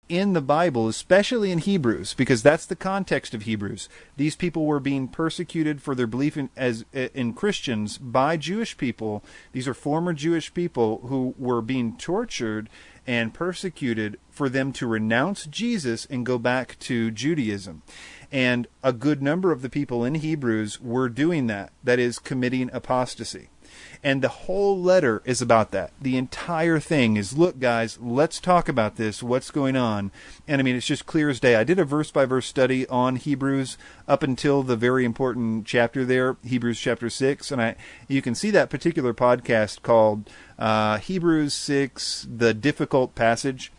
in the Bible, especially in Hebrews, because that's the context of Hebrews. These people were being persecuted for their belief in Christians by Jewish people. These are former Jewish people who were being tortured and persecuted for them to renounce Jesus and go back to Judaism. And a good number of the people in Hebrews were doing that. That is, committing apostasy. And the whole letter is about that. The entire thing is, look, guys, let's talk about this. What's going on? And I mean, it's just clear as day. I did a verse-by-verse study on Hebrews up until the very important chapter there, Hebrews chapter 6. And you can see that particular podcast called Hebrews 6, The Difficult Passage,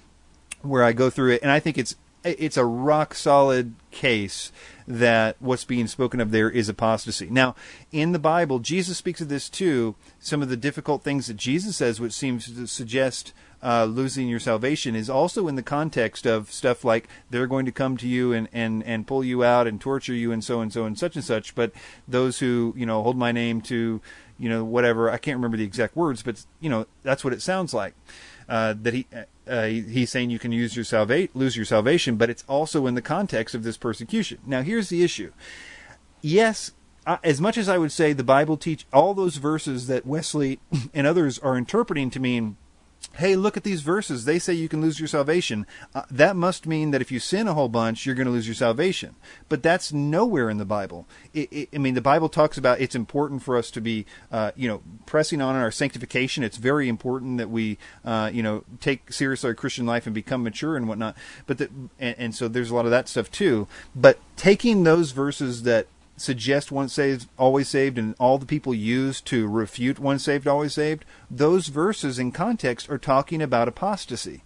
where I go through it. And I think it's a rock-solid case that what's being spoken of there is apostasy. Now, in the Bible, Jesus speaks of this too. Some of the difficult things that Jesus says, which seems to suggest losing your salvation, is also in the context of stuff like they're going to come to you and pull you out and torture you and so and so and such. But those who, hold my name to, whatever, I can't remember the exact words, but, that's what it sounds like. That he's saying you can lose your salvation, but it's also in the context of this persecution. Now, here's the issue. Yes, as much as I would say the Bible teach all those verses that Wesley and others are interpreting to mean, hey, look at these verses. They say you can lose your salvation. That must mean that if you sin a whole bunch, you're going to lose your salvation. But that's nowhere in the Bible. The Bible talks about it's important for us to be, pressing on our sanctification. It's very important that we, take seriously our Christian life and become mature and whatnot. But and so there's a lot of that stuff too. But taking those verses that suggest once saved, always saved, and all the people use to refute once saved, always saved, those verses in context are talking about apostasy.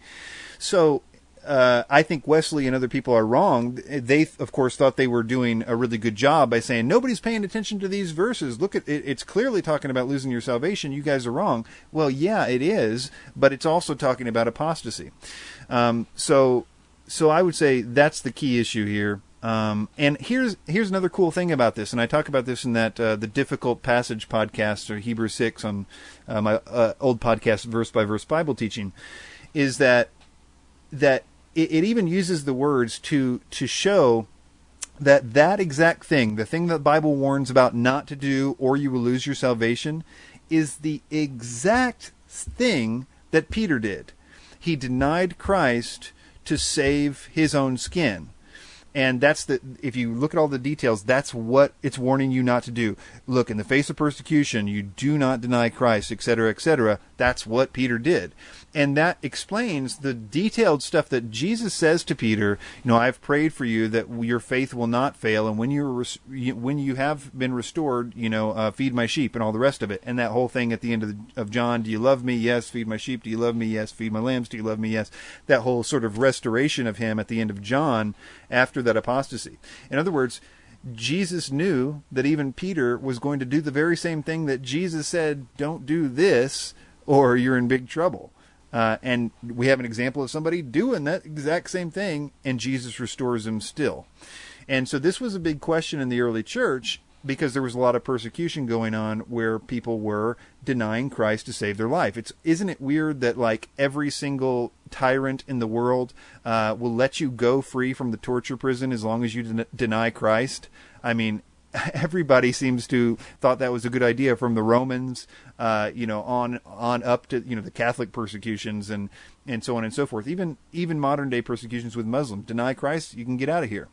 So I think Wesley and other people are wrong. They, of course, thought they were doing a really good job by saying, nobody's paying attention to these verses. Look at it. It's clearly talking about losing your salvation. You guys are wrong. Well, yeah, it is, but it's also talking about apostasy. So I would say that's the key issue here. And here's another cool thing about this, and I talk about this in that the Difficult Passage podcast, or Hebrews 6 on my old podcast, Verse by Verse Bible Teaching, is that it even uses the words to show that exact thing, the thing that the Bible warns about not to do or you will lose your salvation, is the exact thing that Peter did. He denied Christ to save his own skin. And if you look at all the details, that's what it's warning you not to do. Look, in the face of persecution, you do not deny Christ, etc., etc. That's what Peter did. And that explains the detailed stuff that Jesus says to Peter, I've prayed for you that your faith will not fail. And when you have been restored, feed my sheep and all the rest of it. And that whole thing at the end of John, do you love me? Yes. Feed my sheep. Do you love me? Yes. Feed my lambs. Do you love me? Yes. That whole sort of restoration of him at the end of John after that apostasy. In other words, Jesus knew that even Peter was going to do the very same thing that Jesus said, don't do this or you're in big trouble. And we have an example of somebody doing that exact same thing, and Jesus restores him still. And so this was a big question in the early church because there was a lot of persecution going on where people were denying Christ to save their life. Isn't it weird that like every single tyrant in the world will let you go free from the torture prison as long as you deny Christ? I mean, everybody seems to thought that was a good idea, from the Romans, on up to the Catholic persecutions and so on and so forth. Even modern day persecutions with Muslims. Deny Christ, you can get out of here.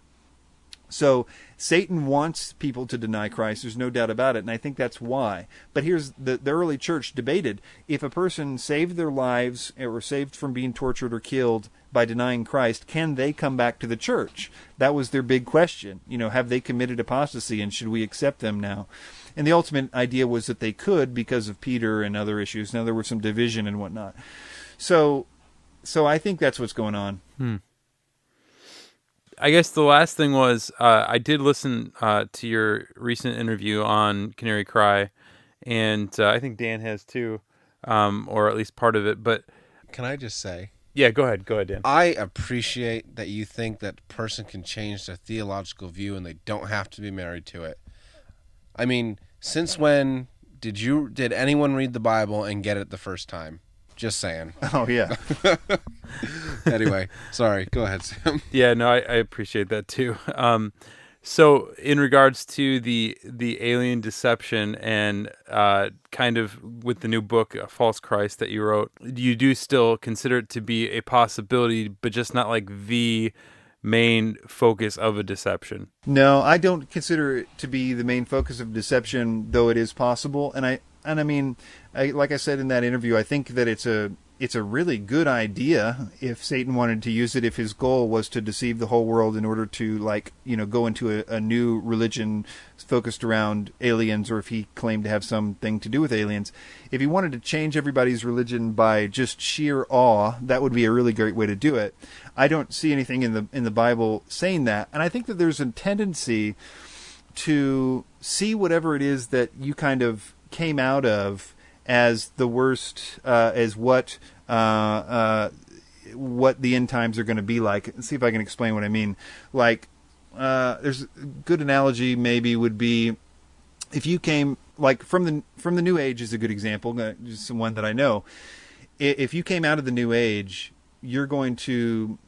So Satan wants people to deny Christ. There's no doubt about it, and I think that's why. But here's the early church debated if a person saved their lives or saved from being tortured or killed by denying Christ, can they come back to the church? That was their big question. Have they committed apostasy, and should we accept them now? And the ultimate idea was that they could because of Peter and other issues. Now, there was some division and whatnot. So I think that's what's going on. I guess the last thing was I did listen to your recent interview on Canary Cry, and I think Dan has too, or at least part of it. But can I just say? Yeah, go ahead, Dan. I appreciate that you think that a person can change their theological view and they don't have to be married to it. I mean, since when did anyone read the Bible and get it the first time? Just saying. Oh yeah. Anyway, sorry. Go ahead, Sam. Yeah, no, I appreciate that too. So in regards to the alien deception and kind of with the new book, False Christ, that you wrote, you do still consider it to be a possibility, but just not like the main focus of a deception. No, I don't consider it to be the main focus of deception, though it is possible. And I mean, like I said in that interview, I think that it's a really good idea if Satan wanted to use it, if his goal was to deceive the whole world in order to, like, go into a new religion focused around aliens, or if he claimed to have something to do with aliens. If he wanted to change everybody's religion by just sheer awe, that would be a really great way to do it. I don't see anything in the Bible saying that. And I think that there's a tendency to see whatever it is that you kind of came out of as the worst, as what the end times are going to be like. Let's see if I can explain what I mean. Like, there's a good analogy maybe would be if you came, like, from the New Age is a good example, just one that I know. If you came out of the New Age, you're going to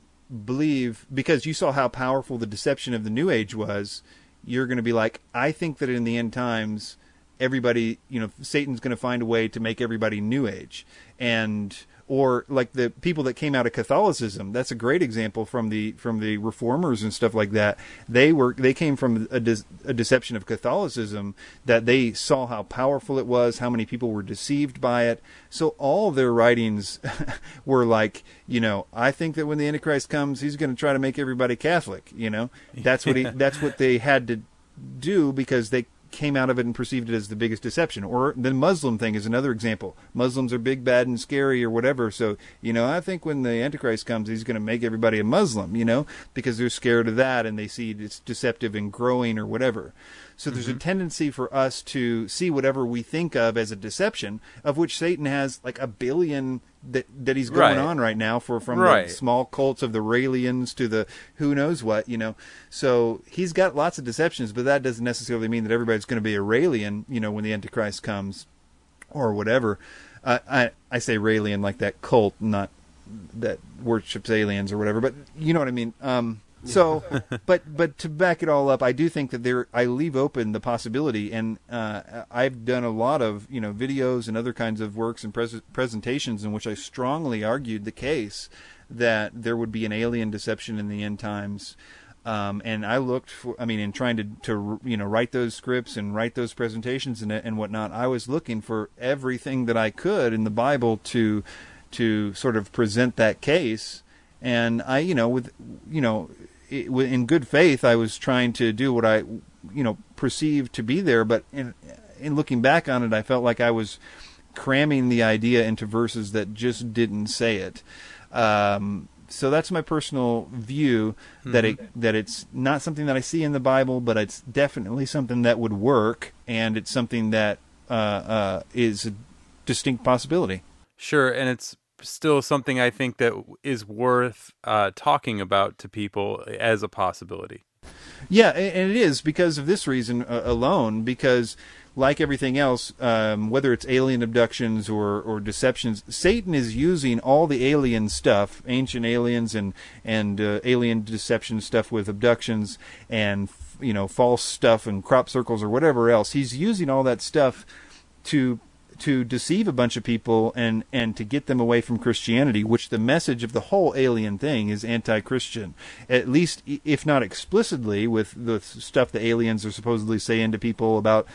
believe, because you saw how powerful the deception of the New Age was, you're going to be like, I think that in the end times, everybody, Satan's going to find a way to make everybody New Age. Or like the people that came out of Catholicism, that's a great example from the reformers and stuff like that. They came from a deception of Catholicism, that they saw how powerful it was, how many people were deceived by it. So all of their writings were like, I think that when the Antichrist comes, he's going to try to make everybody Catholic. That's what they had to do, because they came out of it and perceived it as the biggest deception. Or the Muslim thing is another example. Muslims are big, bad, and scary, or whatever. So, I think when the Antichrist comes, he's going to make everybody a Muslim, because they're scared of that and they see it's deceptive and growing or whatever. So there's a tendency for us to see whatever we think of as a deception, of which Satan has like a billion that he's going on right now, from the small cults of the Raelians to the who knows what, So he's got lots of deceptions, but that doesn't necessarily mean that everybody's going to be a Raelian, when the Antichrist comes or whatever. I say Raelian like that cult, not that worships aliens or whatever, but you know what I mean. So, but to back it all up, I do think that I leave open the possibility, and I've done a lot of videos and other kinds of works and presentations in which I strongly argued the case that there would be an alien deception in the end times. And I looked for, in trying to write those scripts and write those presentations and whatnot, I was looking for everything that I could in the Bible to sort of present that case. And I, in good faith, I was trying to do what I, perceived to be there. But in looking back on it, I felt like I was cramming the idea into verses that just didn't say it. So that's my personal view, that it's not something that I see in the Bible, but it's definitely something that would work, and it's something that is a distinct possibility. Sure, and it's still something I think that is worth talking about to people as a possibility. Yeah, and it is because of this reason alone, because like everything else, whether it's alien abductions or deceptions, Satan is using all the alien stuff, ancient aliens and alien deception stuff with abductions and false stuff and crop circles or whatever else. He's using all that stuff to deceive a bunch of people and to get them away from Christianity, which the message of the whole alien thing is anti-Christian, at least if not explicitly with the stuff the aliens are supposedly saying to people about,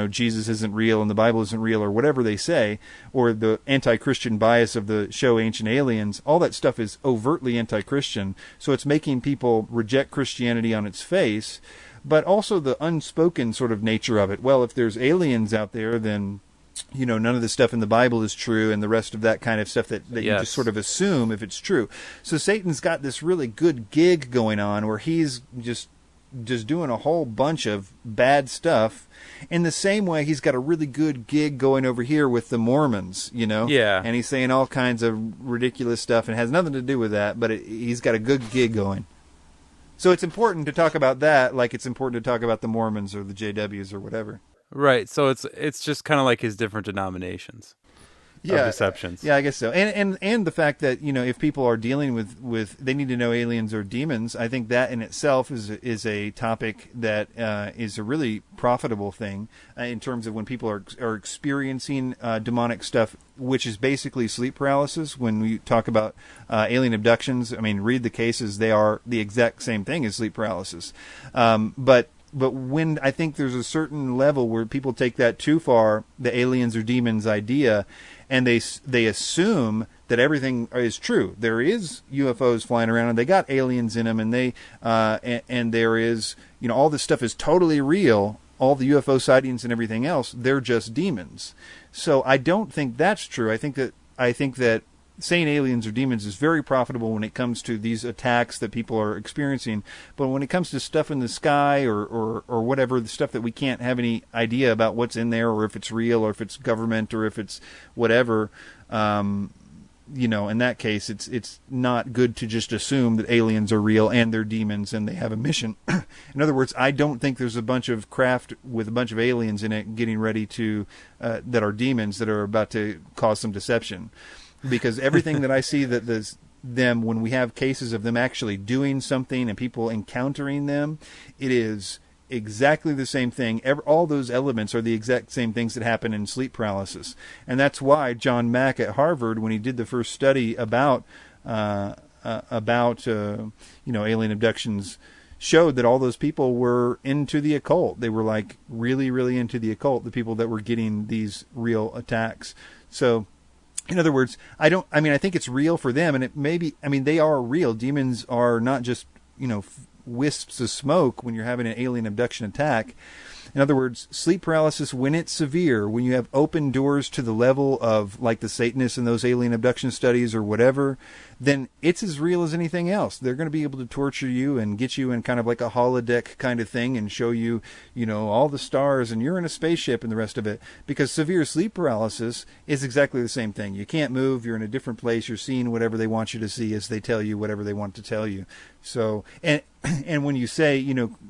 Jesus isn't real and the Bible isn't real or whatever they say, or the anti-Christian bias of the show Ancient Aliens. All that stuff is overtly anti-Christian, so it's making people reject Christianity on its face, but also the unspoken sort of nature of it. Well, if there's aliens out there, then none of the stuff in the Bible is true, and the rest of that kind of stuff that you just sort of assume if it's true. So Satan's got this really good gig going on where he's just doing a whole bunch of bad stuff. In the same way, he's got a really good gig going over here with the Mormons, Yeah. And he's saying all kinds of ridiculous stuff and has nothing to do with that, but he's got a good gig going. So it's important to talk about that like it's important to talk about the Mormons or the JWs or whatever. Right, so it's just kind of like his different denominations. deceptions. Yeah, I guess so. And the fact that, if people are dealing with they need to know aliens or demons, I think that in itself is a topic that is a really profitable thing in terms of when people are experiencing demonic stuff, which is basically sleep paralysis. When we talk about alien abductions, I mean, read the cases; they are the exact same thing as sleep paralysis. But when I think there's a certain level where people take that too far, the aliens or demons idea, and they assume that everything is true. There is UFOs flying around, and they got aliens in them, and and there is, all this stuff is totally real. All the UFO sightings and everything else, they're just demons. So I don't think that's true. I think that saying aliens or demons is very profitable when it comes to these attacks that people are experiencing. But when it comes to stuff in the sky or whatever, the stuff that we can't have any idea about what's in there, or if it's real, or if it's government, or if it's whatever, in that case, it's not good to just assume that aliens are real and they're demons and they have a mission. In other words, I don't think there's a bunch of craft with a bunch of aliens in it getting ready to that are demons that are about to cause some deception. Because everything that I see that them, when we have cases of them actually doing something and people encountering them, it is exactly the same thing. All those elements are the exact same things that happen in sleep paralysis. And that's why John Mack at Harvard, when he did the first study about alien abductions, showed that all those people were into the occult. They were like really, really into the occult, the people that were getting these real attacks. So, in other words, I think it's real for them, and they are real. Demons are not just, wisps of smoke when you're having an alien abduction attack. In other words, sleep paralysis, when it's severe, when you have open doors to the level of like the Satanists in those alien abduction studies or whatever, then it's as real as anything else. They're going to be able to torture you and get you in kind of like a holodeck kind of thing and show you, all the stars and you're in a spaceship and the rest of it. Because severe sleep paralysis is exactly the same thing. You can't move. You're in a different place. You're seeing whatever they want you to see as they tell you whatever they want to tell you. So, and when you say,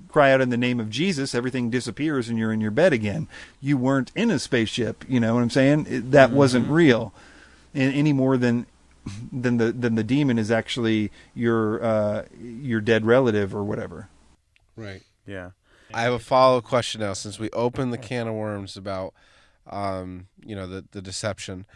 cry out in the name of Jesus, everything disappears and you're in your bed again. You weren't in a spaceship. You know what I'm saying? That wasn't real any more than the demon is actually your dead relative or whatever. Right. Yeah. I have a follow-up question now, since we opened the can of worms about, the deception,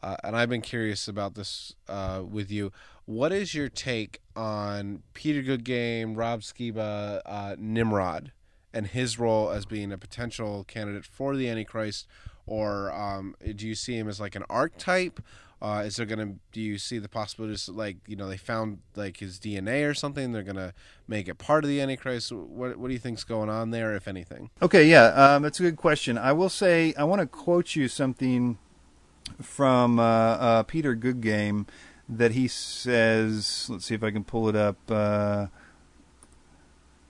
and I've been curious about this with you. What is your take on Peter Goodgame, Rob Skiba, Nimrod, and his role as being a potential candidate for the Antichrist, or do you see him as like an archetype? Do you see the possibilities, like, they found like his DNA or something, they're going to make it part of the Antichrist? What do you think's going on there, if anything? Okay, yeah, that's a good question. I will say, I want to quote you something from Peter Goodgame that he says. Let's see if I can pull it up.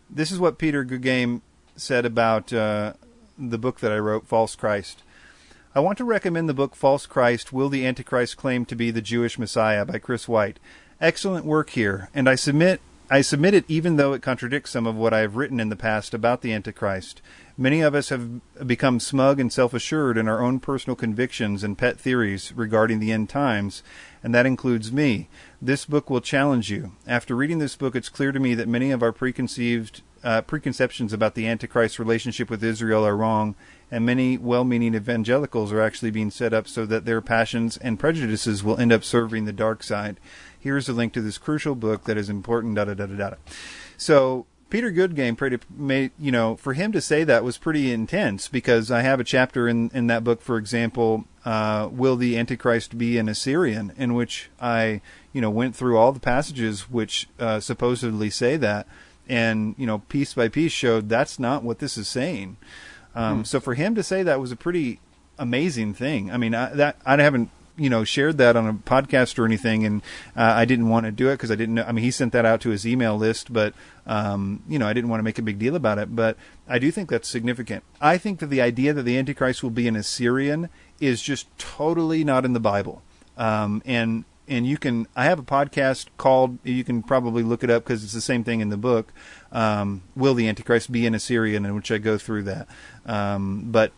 This is what Peter Goodgame said about the book that I wrote, False Christ. I want to recommend the book False Christ, Will the Antichrist Claim to be the Jewish Messiah by Chris White. Excellent work here, and I submit it even though it contradicts some of what I have written in the past about the Antichrist. Many of us have become smug and self-assured in our own personal convictions and pet theories regarding the end times, and that includes me. This book will challenge you. After reading this book, it's clear to me that many of our preconceptions about the Antichrist's relationship with Israel are wrong, and many well-meaning evangelicals are actually being set up so that their passions and prejudices will end up serving the dark side. Here's a link to this crucial book that is important, So Peter Goodgame, for him to say that was pretty intense, because I have a chapter in that book, for example, Will the Antichrist be an Assyrian, in which I, went through all the passages which supposedly say that, and, piece by piece showed that's not what this is saying. So for him to say that was a pretty amazing thing. I mean, I haven't, shared that on a podcast or anything, and I didn't want to do it because I didn't know. I mean, he sent that out to his email list, but I didn't want to make a big deal about it. But I do think that's significant. I think that the idea that the Antichrist will be an Assyrian is just totally not in the Bible. And I have a podcast called, you can probably look it up because it's the same thing in the book, Will the Antichrist be an Assyrian, in which I go through that. But